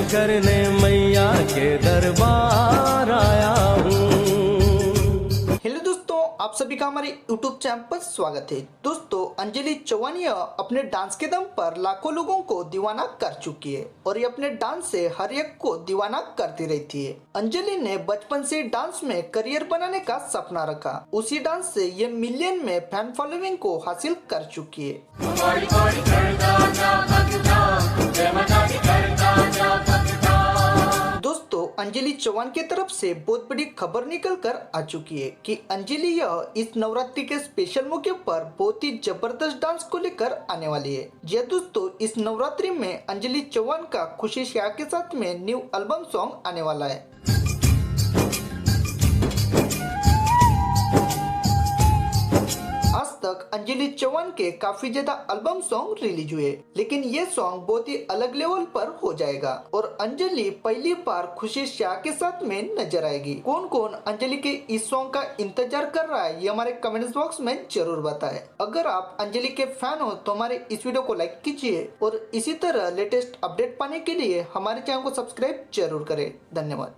करने मैया के दरबार आया हूँ। हेलो दोस्तों, आप सभी का हमारे YouTube चैनल पर स्वागत है। दोस्तों, अंजलि चौहान अपने डांस के दम पर लाखों लोगों को दीवाना कर चुकी है और ये अपने डांस से हर एक को दीवाना करती रहती है। अंजलि ने बचपन से डांस में करियर बनाने का सपना रखा। उसी डांस से ये मिलियन में फैन फॉलोइंग को हासिल कर चुकी है। अंजलि चौहान की तरफ से बहुत बड़ी खबर निकल कर आ चुकी है कि अंजलि इस नवरात्रि के स्पेशल मौके पर बहुत ही जबरदस्त डांस को लेकर आने वाली है। जी दोस्तों, इस नवरात्रि में अंजलि चौहान का खुशी शाह के साथ में न्यू एल्बम सॉन्ग आने वाला है। आज तक अंजलि चौहान के काफी ज्यादा एल्बम सॉन्ग रिलीज हुए, लेकिन ये सॉन्ग बहुत ही अलग लेवल पर हो जाएगा और अंजलि पहली बार खुशी शाह के साथ में नजर आएगी। कौन कौन अंजलि के इस सॉन्ग का इंतजार कर रहा है, ये हमारे कमेंट्स बॉक्स में जरूर बताएं। अगर आप अंजलि के फैन हो तो हमारे इस वीडियो को लाइक कीजिए और इसी तरह लेटेस्ट अपडेट पाने के लिए हमारे चैनल को सब्सक्राइब जरूर करें। धन्यवाद।